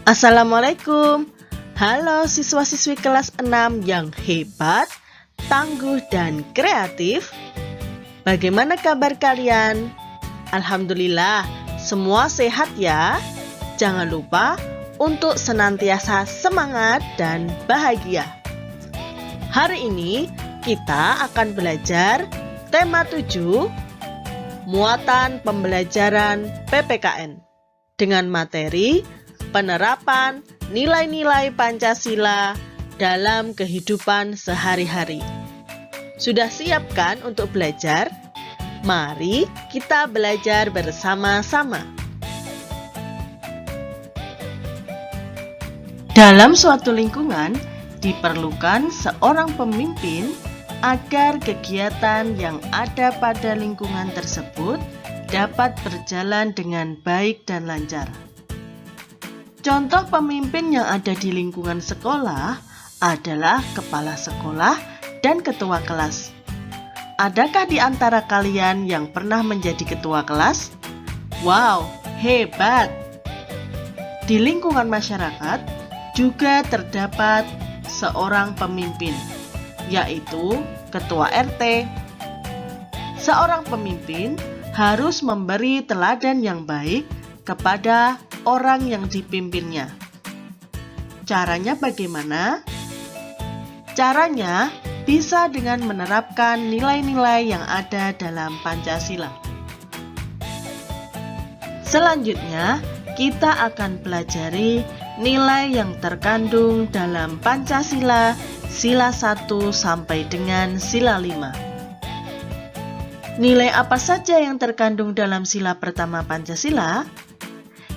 Assalamualaikum. Halo siswa-siswi kelas 6 yang hebat, tangguh, dan kreatif. Bagaimana kabar kalian? Alhamdulillah, semua sehat ya. Jangan lupa untuk senantiasa semangat dan bahagia. Hari ini kita akan belajar tema 7, muatan pembelajaran PPKN, dengan materi penerapan nilai-nilai Pancasila dalam kehidupan sehari-hari. Sudah siap kan untuk belajar? Mari kita belajar bersama-sama. Dalam suatu lingkungan, diperlukan seorang pemimpin agar kegiatan yang ada pada lingkungan tersebut dapat berjalan dengan baik dan lancar. Contoh pemimpin yang ada di lingkungan sekolah adalah kepala sekolah dan ketua kelas. Adakah di antara kalian yang pernah menjadi ketua kelas? Wow, hebat! Di lingkungan masyarakat juga terdapat seorang pemimpin, yaitu ketua RT. Seorang pemimpin harus memberi teladan yang baik kepada orang yang dipimpinnya. Caranya bagaimana? Caranya bisa dengan menerapkan nilai-nilai yang ada dalam Pancasila. Selanjutnya, kita akan pelajari nilai yang terkandung dalam Pancasila Sila 1 sampai dengan Sila 5. Nilai apa saja yang terkandung dalam sila pertama Pancasila?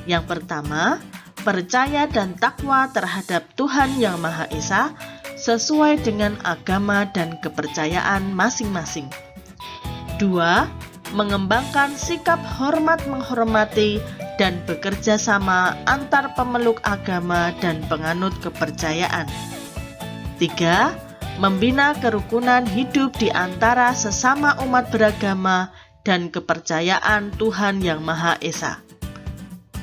Yang pertama, percaya dan takwa terhadap Tuhan Yang Maha Esa sesuai dengan agama dan kepercayaan masing-masing. 2. Mengembangkan sikap hormat menghormati dan bekerja sama antar pemeluk agama dan penganut kepercayaan. 3. Membina kerukunan hidup di antara sesama umat beragama dan kepercayaan Tuhan Yang Maha Esa.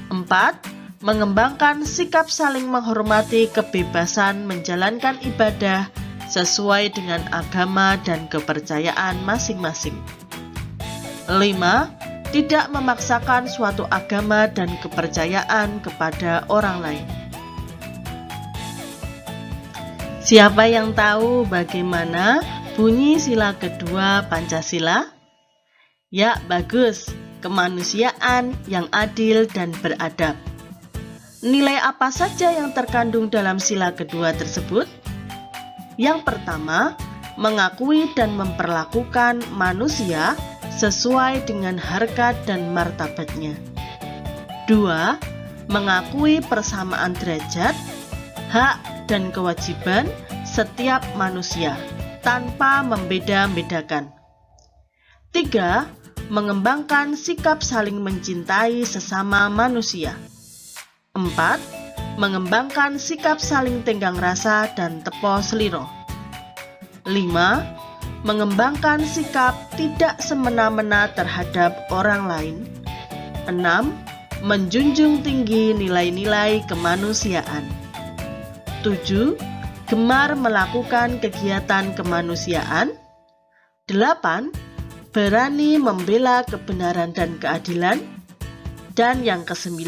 4. Mengembangkan sikap saling menghormati kebebasan menjalankan ibadah sesuai dengan agama dan kepercayaan masing-masing. 5. Tidak memaksakan suatu agama dan kepercayaan kepada orang lain. Siapa yang tahu bagaimana bunyi sila kedua Pancasila? Ya, bagus. Kemanusiaan yang adil dan beradab. Nilai apa saja yang terkandung dalam sila kedua tersebut? Yang pertama, mengakui dan memperlakukan manusia sesuai dengan harkat dan martabatnya. 2. Mengakui persamaan derajat, hak, dan kewajiban setiap manusia tanpa membeda-bedakan. 3. Mengembangkan sikap saling mencintai sesama manusia. 4. Mengembangkan sikap saling tenggang rasa dan tepo seliro. 5. Mengembangkan sikap tidak semena-mena terhadap orang lain. 6. Menjunjung tinggi nilai-nilai kemanusiaan. 7. Gemar melakukan kegiatan kemanusiaan. 8. Berani membela kebenaran dan keadilan. Dan yang ke-9,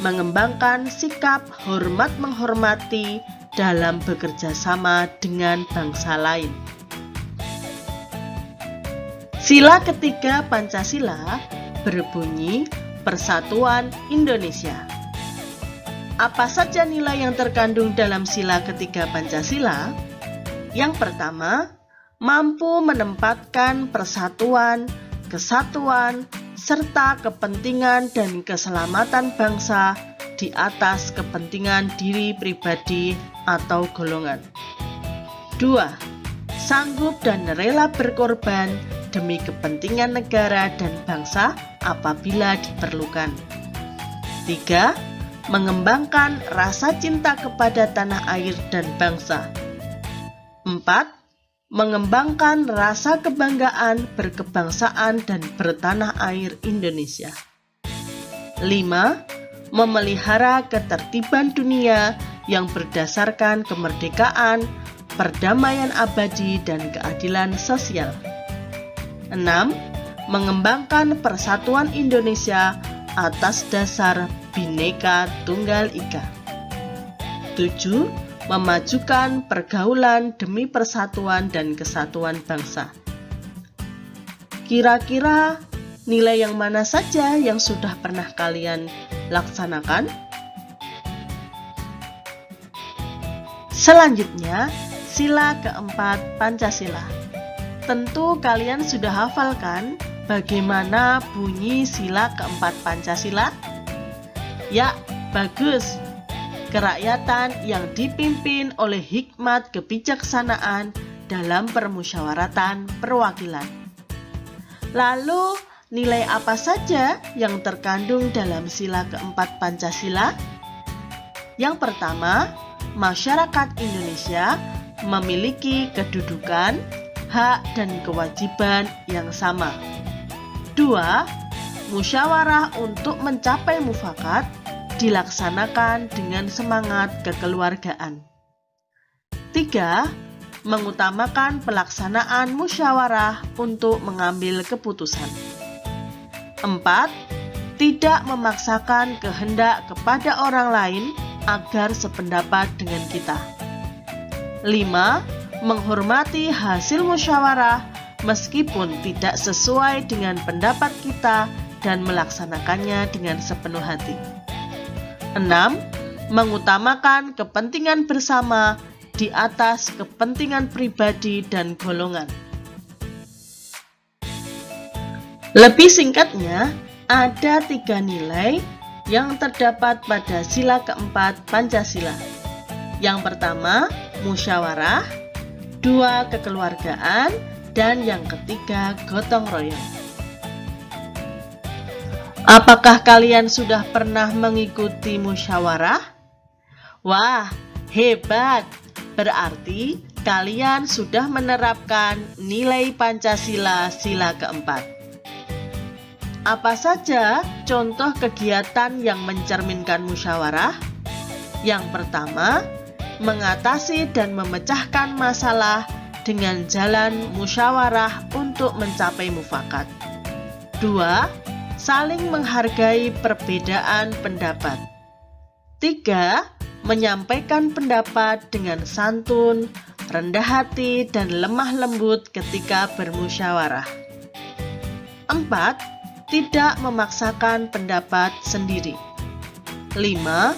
mengembangkan sikap hormat menghormati dalam bekerja sama dengan bangsa lain. Sila ketiga Pancasila berbunyi Persatuan Indonesia. Apa saja nilai yang terkandung dalam sila ketiga Pancasila? Yang pertama, mampu menempatkan persatuan, kesatuan, serta kepentingan dan keselamatan bangsa di atas kepentingan diri pribadi atau golongan. 2. Sanggup dan rela berkorban demi kepentingan negara dan bangsa apabila diperlukan. 3. Mengembangkan rasa cinta kepada tanah air dan bangsa. 4. Mengembangkan rasa kebanggaan berkebangsaan dan bertanah air Indonesia. 5. memelihara ketertiban dunia yang berdasarkan kemerdekaan, perdamaian abadi, dan keadilan sosial. 6. Mengembangkan persatuan Indonesia atas dasar Bhinneka Tunggal Ika. 7. Memajukan pergaulan demi persatuan dan kesatuan bangsa. Kira-kira nilai yang mana saja yang sudah pernah kalian laksanakan? Selanjutnya, sila keempat Pancasila. Tentu kalian sudah hafal kan bagaimana bunyi sila keempat Pancasila? Ya, bagus. Kerakyatan yang dipimpin oleh hikmat kebijaksanaan dalam permusyawaratan perwakilan. Lalu, nilai apa saja yang terkandung dalam sila keempat Pancasila? Yang pertama, masyarakat Indonesia memiliki kedudukan, hak, dan kewajiban yang sama. 2. Musyawarah untuk mencapai mufakat dilaksanakan dengan semangat kekeluargaan. 3. Mengutamakan pelaksanaan musyawarah untuk mengambil keputusan. 4. Tidak memaksakan kehendak kepada orang lain agar sependapat dengan kita. 5. Menghormati hasil musyawarah meskipun tidak sesuai dengan pendapat kita dan melaksanakannya dengan sepenuh hati. 6. Mengutamakan kepentingan bersama di atas kepentingan pribadi dan golongan. Lebih singkatnya, ada 3 nilai yang terdapat pada sila keempat Pancasila. Yang pertama, musyawarah, 2, kekeluargaan, dan yang ketiga, gotong royong. Apakah kalian sudah pernah mengikuti musyawarah? Wah, hebat! Berarti kalian sudah menerapkan nilai Pancasila sila keempat. Apa saja contoh kegiatan yang mencerminkan musyawarah? Yang pertama, mengatasi dan memecahkan masalah dengan jalan musyawarah untuk mencapai mufakat. 2. Saling menghargai perbedaan pendapat. 3. Menyampaikan pendapat dengan santun, rendah hati, dan lemah lembut ketika bermusyawarah. 4. Tidak memaksakan pendapat sendiri. 5.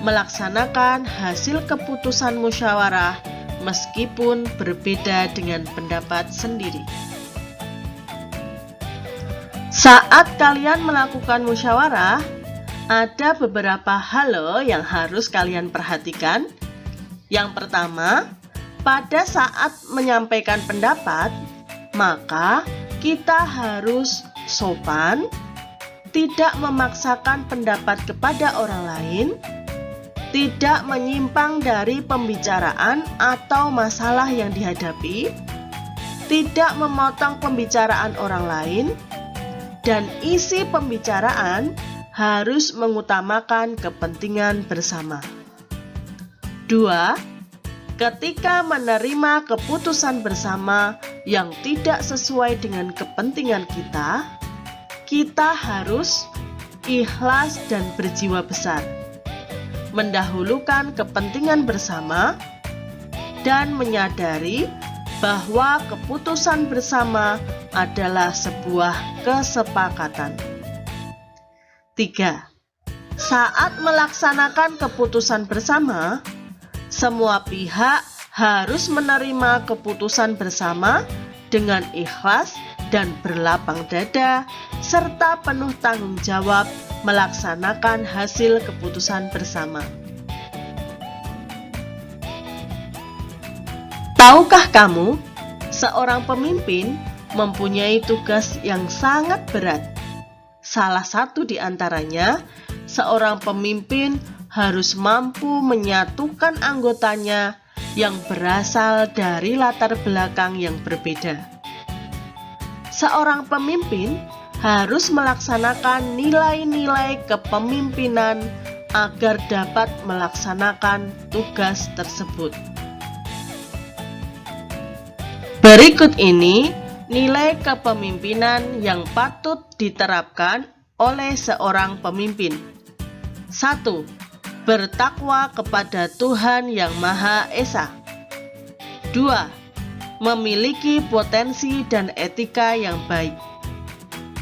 Melaksanakan hasil keputusan musyawarah meskipun berbeda dengan pendapat sendiri. Saat kalian melakukan musyawarah, ada beberapa hal yang harus kalian perhatikan. Yang pertama, pada saat menyampaikan pendapat, maka kita harus sopan, tidak memaksakan pendapat kepada orang lain, tidak menyimpang dari pembicaraan atau masalah yang dihadapi, tidak memotong pembicaraan orang lain, dan isi pembicaraan harus mengutamakan kepentingan bersama. 2. Ketika menerima keputusan bersama yang tidak sesuai dengan kepentingan kita harus ikhlas dan berjiwa besar, mendahulukan kepentingan bersama, dan menyadari bahwa keputusan bersama adalah sebuah kesepakatan. 3. Saat melaksanakan keputusan bersama, semua pihak harus menerima keputusan bersama dengan ikhlas dan berlapang dada, serta penuh tanggung jawab melaksanakan hasil keputusan bersama. Tahukah kamu, seorang pemimpin mempunyai tugas yang sangat berat. Salah satu di antaranya, seorang pemimpin harus mampu menyatukan anggotanya yang berasal dari latar belakang yang berbeda. Seorang pemimpin harus melaksanakan nilai-nilai kepemimpinan agar dapat melaksanakan tugas tersebut. Berikut ini nilai kepemimpinan yang patut diterapkan oleh seorang pemimpin. 1. Bertakwa kepada Tuhan Yang Maha Esa. 2. Memiliki potensi dan etika yang baik.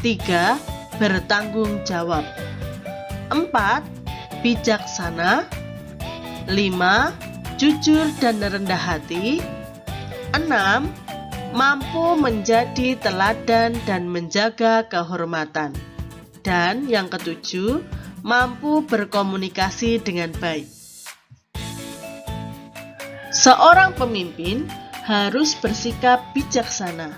3. Bertanggung jawab. 4. Bijaksana. 5. Jujur dan rendah hati. 6. Mampu menjadi teladan dan menjaga kehormatan. Dan yang ketujuh, mampu berkomunikasi dengan baik. Seorang pemimpin harus bersikap bijaksana.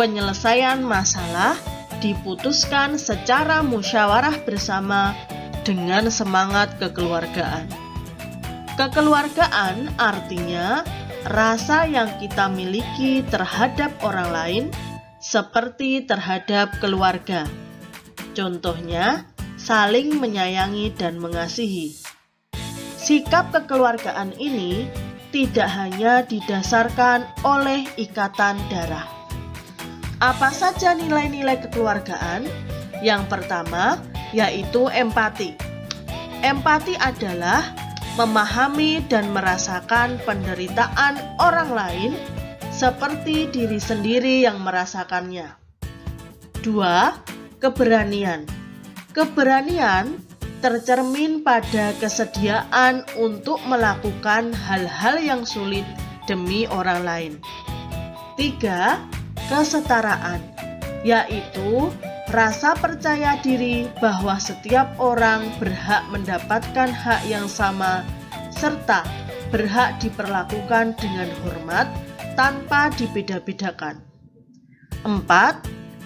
Penyelesaian masalah diputuskan secara musyawarah bersama dengan semangat kekeluargaan. Kekeluargaan artinya rasa yang kita miliki terhadap orang lain seperti terhadap keluarga. Contohnya, saling menyayangi dan mengasihi. Sikap kekeluargaan ini tidak hanya didasarkan oleh ikatan darah. Apa saja nilai-nilai kekeluargaan? Yang pertama, yaitu empati. Empati adalah memahami dan merasakan penderitaan orang lain seperti diri sendiri yang merasakannya. 2. Keberanian. Keberanian tercermin pada kesediaan untuk melakukan hal-hal yang sulit demi orang lain. 3. Kesetaraan, yaitu rasa percaya diri bahwa setiap orang berhak mendapatkan hak yang sama serta berhak diperlakukan dengan hormat tanpa dibeda-bedakan. 4.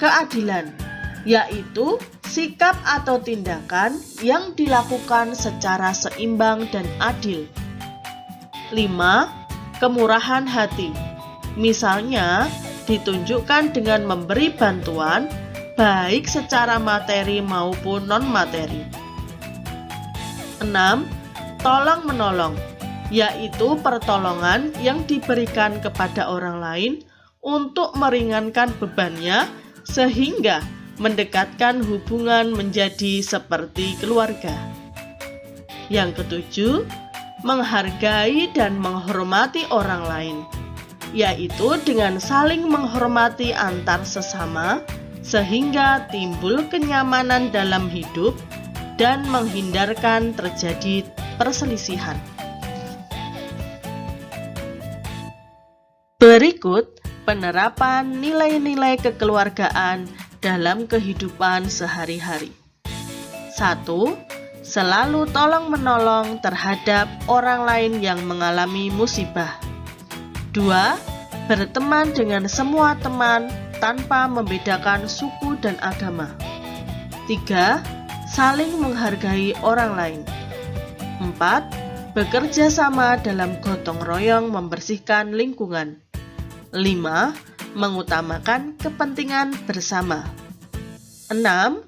Keadilan, yaitu sikap atau tindakan yang dilakukan secara seimbang dan adil. 5. Kemurahan hati, misalnya ditunjukkan dengan memberi bantuan baik secara materi maupun non-materi. 6. Tolong-menolong, yaitu pertolongan yang diberikan kepada orang lain untuk meringankan bebannya sehingga mendekatkan hubungan menjadi seperti keluarga. Yang ketujuh, menghargai dan menghormati orang lain, yaitu dengan saling menghormati antar sesama sehingga timbul kenyamanan dalam hidup dan menghindarkan terjadi perselisihan. Berikut penerapan nilai-nilai kekeluargaan dalam kehidupan sehari-hari. 1. Selalu tolong-menolong terhadap orang lain yang mengalami musibah. 2. Berteman dengan semua teman tanpa membedakan suku dan agama. 3. Saling menghargai orang lain. 4. Bekerja sama dalam gotong royong membersihkan lingkungan. 5. Mengutamakan kepentingan bersama. 6.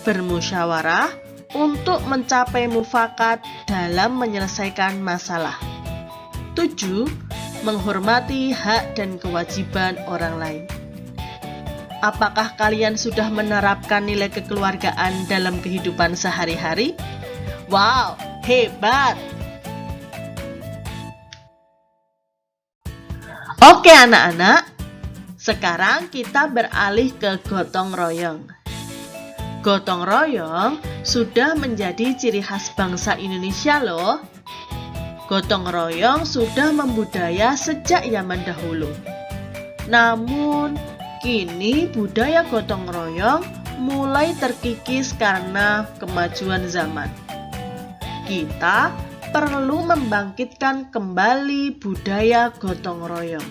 Bermusyawarah untuk mencapai mufakat dalam menyelesaikan masalah. 7. Menghormati hak dan kewajiban orang lain. Apakah kalian sudah menerapkan nilai kekeluargaan dalam kehidupan sehari-hari? Wow, hebat! Oke anak-anak, sekarang kita beralih ke gotong royong. Gotong royong sudah menjadi ciri khas bangsa Indonesia loh. Gotong royong sudah membudaya sejak zaman dahulu. Namun, kini budaya gotong royong mulai terkikis karena kemajuan zaman. Kita perlu membangkitkan kembali budaya gotong royong.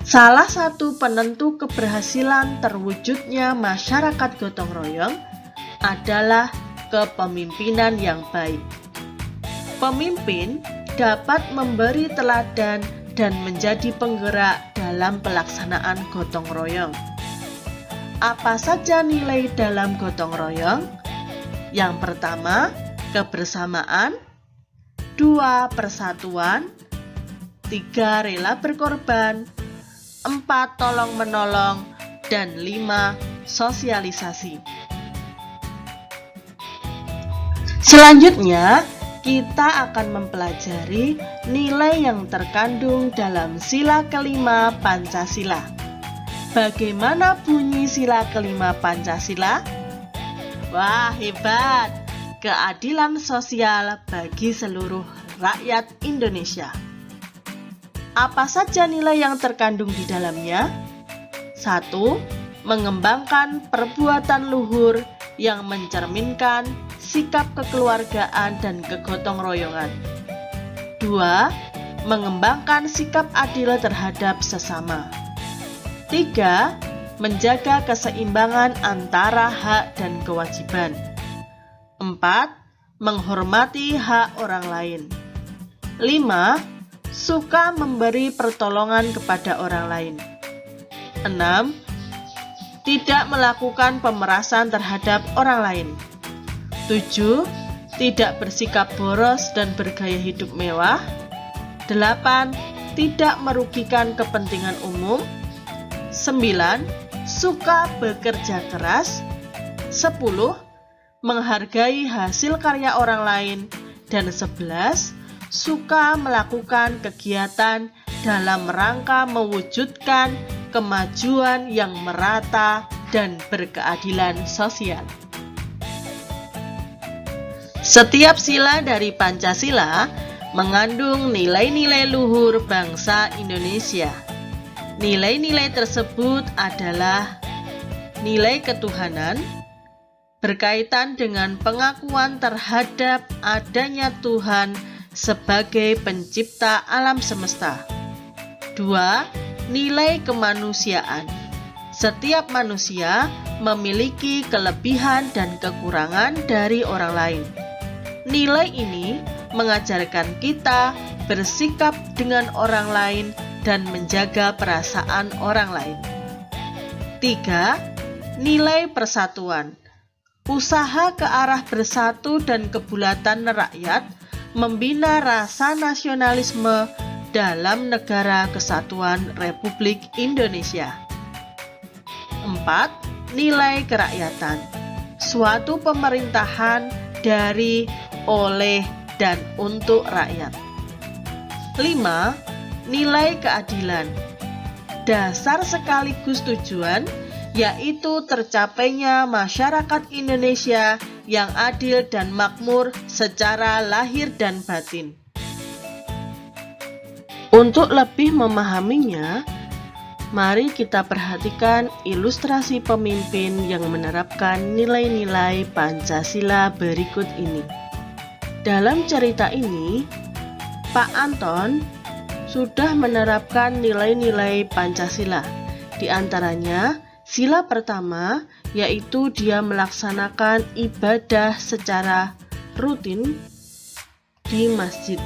Salah satu penentu keberhasilan terwujudnya masyarakat gotong royong adalah kepemimpinan yang baik. Pemimpin dapat memberi teladan dan menjadi penggerak dalam pelaksanaan gotong royong. Apa saja nilai dalam gotong royong? Yang pertama, kebersamaan. 2, persatuan. 3, rela berkorban. 4, tolong menolong. Dan 5, sosialisasi. Selanjutnya, kita akan mempelajari nilai yang terkandung dalam sila kelima Pancasila. Bagaimana bunyi sila kelima Pancasila? Wah, hebat! Keadilan sosial bagi seluruh rakyat Indonesia. Apa saja nilai yang terkandung di dalamnya? 1. Mengembangkan perbuatan luhur yang mencerminkan sikap kekeluargaan dan kegotong royongan. 2. Mengembangkan sikap adil terhadap sesama. 3. Menjaga keseimbangan antara hak dan kewajiban. 4. Menghormati hak orang lain. 5. Suka memberi pertolongan kepada orang lain. 6. Tidak melakukan pemerasan terhadap orang lain. 7. Tidak bersikap boros dan bergaya hidup mewah. 8. Tidak merugikan kepentingan umum. 9. Suka bekerja keras. 10. Menghargai hasil karya orang lain. Dan 11. Suka melakukan kegiatan dalam rangka mewujudkan kemajuan yang merata dan berkeadilan sosial. Setiap sila dari Pancasila mengandung nilai-nilai luhur bangsa Indonesia. Nilai-nilai tersebut adalah nilai ketuhanan, berkaitan dengan pengakuan terhadap adanya Tuhan sebagai pencipta alam semesta. 2. Nilai kemanusiaan. Setiap manusia memiliki kelebihan dan kekurangan dari orang lain. Nilai ini mengajarkan kita bersikap dengan orang lain dan menjaga perasaan orang lain. 3. Nilai persatuan. Usaha ke arah bersatu dan kebulatan rakyat membina rasa nasionalisme dalam negara kesatuan Republik Indonesia. 4. Nilai kerakyatan. Suatu pemerintahan dari, oleh, dan untuk rakyat. 5. Nilai keadilan. Dasar sekaligus tujuan, yaitu tercapainya masyarakat Indonesia yang adil dan makmur secara lahir dan batin. Untuk lebih memahaminya, mari kita perhatikan ilustrasi pemimpin yang menerapkan nilai-nilai Pancasila berikut ini. Dalam cerita ini, Pak Anton sudah menerapkan nilai-nilai Pancasila. Di antaranya, sila pertama yaitu dia melaksanakan ibadah secara rutin di masjid.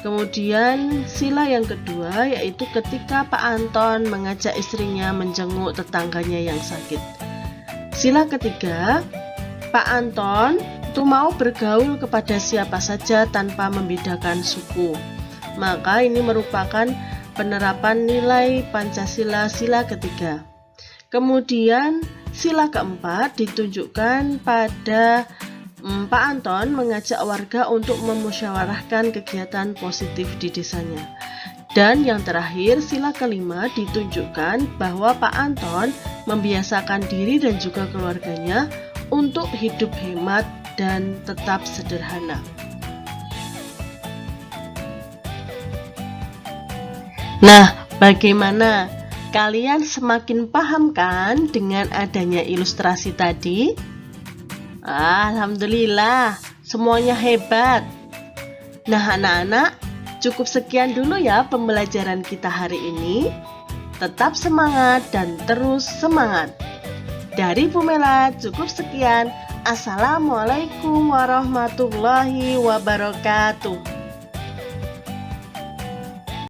Kemudian sila yang kedua yaitu ketika Pak Anton mengajak istrinya menjenguk tetangganya yang sakit. Sila ketiga, Pak Anton itu mau bergaul kepada siapa saja tanpa membedakan suku. Maka ini merupakan penerapan nilai Pancasila sila ketiga. Kemudian sila keempat ditunjukkan pada Pak Anton mengajak warga untuk memusyawarahkan kegiatan positif di desanya. Dan yang terakhir, sila kelima ditunjukkan bahwa Pak Anton membiasakan diri dan juga keluarganya untuk hidup hemat dan tetap sederhana. Nah, bagaimana? Kalian semakin paham kan dengan adanya ilustrasi tadi? Alhamdulillah, semuanya hebat. Nah anak-anak, cukup sekian dulu ya pembelajaran kita hari ini. Tetap semangat dan terus semangat. Dari Bu Mela cukup sekian. Assalamualaikum warahmatullahi wabarakatuh.